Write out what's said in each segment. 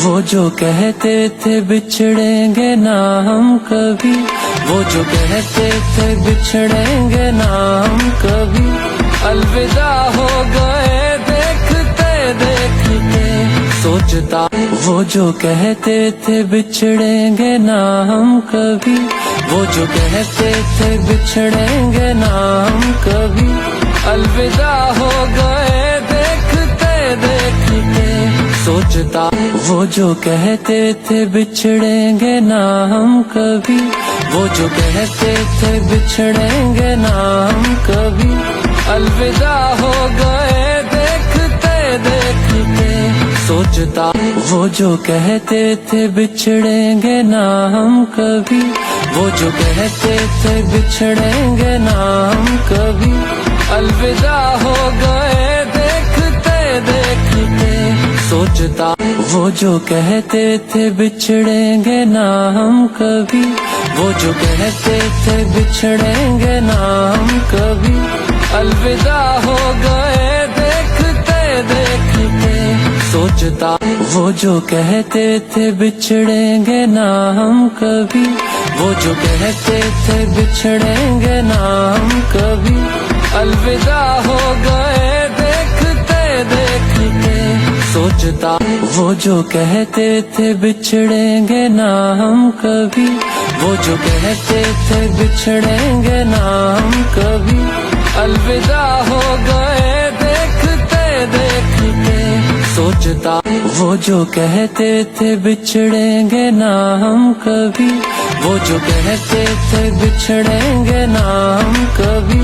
وہ جو کہتے تھے بچھڑیں گے نہ ہم کبھی، وہ جو کہتے تھے بچھڑیں گے نہ ہم کبھی، الوداع ہو گئے دیکھتے دیکھتے سوچتا، وہ جو کہتے تھے بچھڑیں گے نہ ہم کبھی، وہ جو کہتے تھے بچھڑیں گے نہ ہم کبھی، الوداع ہو گئے دیکھتے دیکھتے سوچتا، وہ جو کہتے تھے بچھڑیں گے نہ ہم کبھی، وہ جو کہتے تھے بچھڑیں گے نہ ہم کبھی، الوداع ہو گئے دیکھتے دیکھتے سوچتا، وہ جو کہتے تھے بچھڑیں گے نہ ہم کبھی، وہ جو کہتے تھے بچھڑیں گے نہ ہم کبھی، الوداع ہو گئے دیکھتے دیکھتے سوچتا، وہ جو کہتے تھے بچھڑیں گے نہ ہم کبھی، وہ جو کہتے تھے بچھڑیں گے نہ ہم کبھی، الوداع ہو گئے دیکھتے دیکھتے سوچتا، وہ جو کہتے تھے بچھڑیں گے نہ ہم کبھی، وہ جو کہتے تھے بچھڑیں گے نہ ہم کبھی، الوداع ہو گئے دیکھتے دیکھتے سوچتا، وہ جو کہتے تھے بچھڑیں گے نہ ہم کبھی، وہ جو کہتے تھے بچھڑیں گے نہ ہم کبھی، الوداع ہو گئے دیکھتے دیکھتے سوچتا، وہ جو کہتے تھے بچھڑیں گے نہ ہم کبھی، وہ جو کہتے تھے بچھڑیں گے نہ ہم کبھی،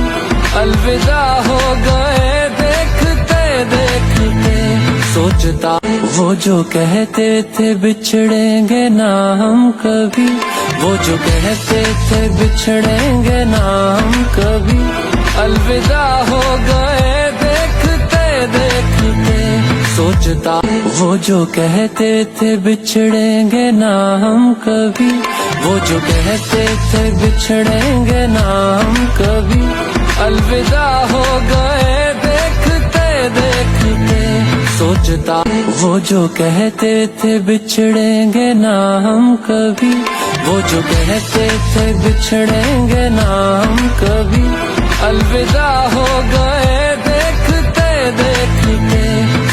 الوداع ہو گئے دیکھتے دیکھتے سوچتا، وہ جو کہتے تھے بچھڑیں گے نہ ہم کبھی، وہ جو کہتے تھے بچھڑیں گے نہ ہم کبھی، الوداع ہو گئے دیکھتے دیکھتے سوچتا، وہ جو کہتے تھے بچھڑیں گے نہ ہم کبھی، وہ جو کہتے تھے بچھڑیں گے نہ ہم کبھی، الوداع ہو گئے دیکھتے دیکھتے سوچتا، وہ جو کہتے تھے بچھڑیں گے نہ ہم کبھی، وہ جو کہتے تھے بچھڑیں گے نہ ہم کبھی، الوداع ہو گئے دیکھتے دیکھتے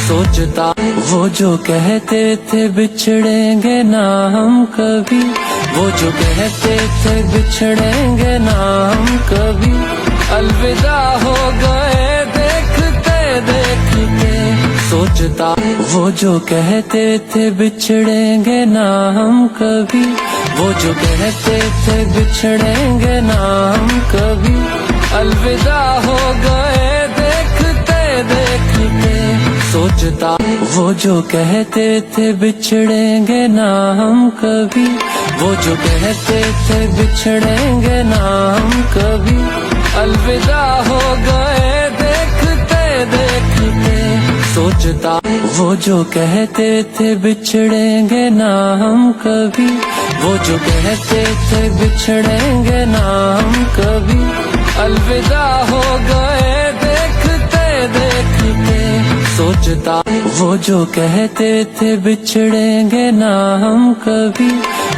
سوچتا، وہ جو کہتے تھے بچھڑیں گے نہ ہم کبھی، وہ جو کہتے تھے بچھڑیں گے نہ ہم کبھی، الوداع ہو گئے دیکھتے دیکھتے سوچتا، وہ جو کہتے تھے بچھڑیں گے نہ ہم کبھی، وہ جو کہتے تھے بچھڑیں گے نہ ہم کبھی، الوداع ہو گئے دیکھتے دیکھتے سوچتا، وہ جو کہتے تھے بچھڑیں گے نہ ہم کبھی، وہ جو کہتے تھے بچھڑیں گے نہ ہم کبھی، الوداع ہو گئے دیکھتے دیکھتے سوچتا، وہ جو کہتے تھے بچھڑیں گے نہ ہم کبھی، وہ جو کہتے تھے بچھڑیں گے نہ ہم کبھی، الوداع ہو گئے دیکھتے دیکھتے سوچتا، وہ جو کہتے تھے بچھڑیں گے نہ ہم کبھی،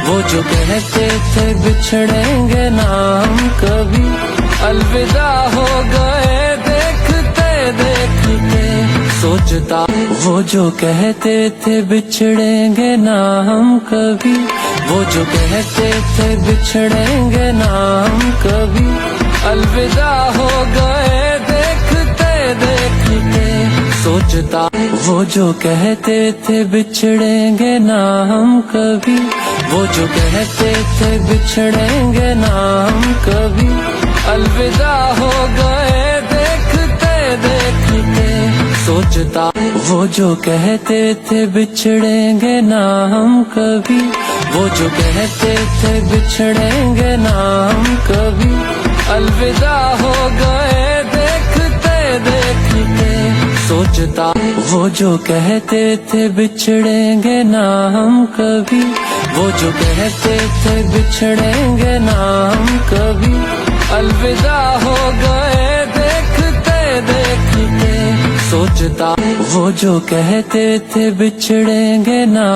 وہ جو کہتے تھے بچھڑیں گے نہ ہم کبھی، الوداع ہو گئے دیکھتے دیکھتے سوچتا، وہ جو کہتے تھے بچھڑیں گے نہ ہم کبھی، وہ جو کہتے تھے بچھڑیں گے نہ ہم کبھی، الوداع ہو گئے دیکھتے دیکھتے سوچتا، وہ جو کہتے تھے بچھڑیں گے نہ ہم کبھی، وہ جو کہتے تھے بچھڑیں گے نہ ہم کبھی، الوداع ہو گئے دیکھتے دیکھتے سوچتا، وہ جو کہتے تھے بچھڑیں گے نہ ہم کبھی، وہ جو کہتے تھے بچھڑیں گے نہ ہم کبھی، الوداع ہو گئے دیکھتے دیکھتے سوچتا، وہ جو کہتے تھے بچھڑیں گے نہ ہم کبھی، وہ جو کہتے تھے بچھڑیں گے نہ ہم کبھی، الوداع ہو گئے دیکھتے دیکھتے سوچتا، وہ جو کہتے تھے بچھڑیں گے نہ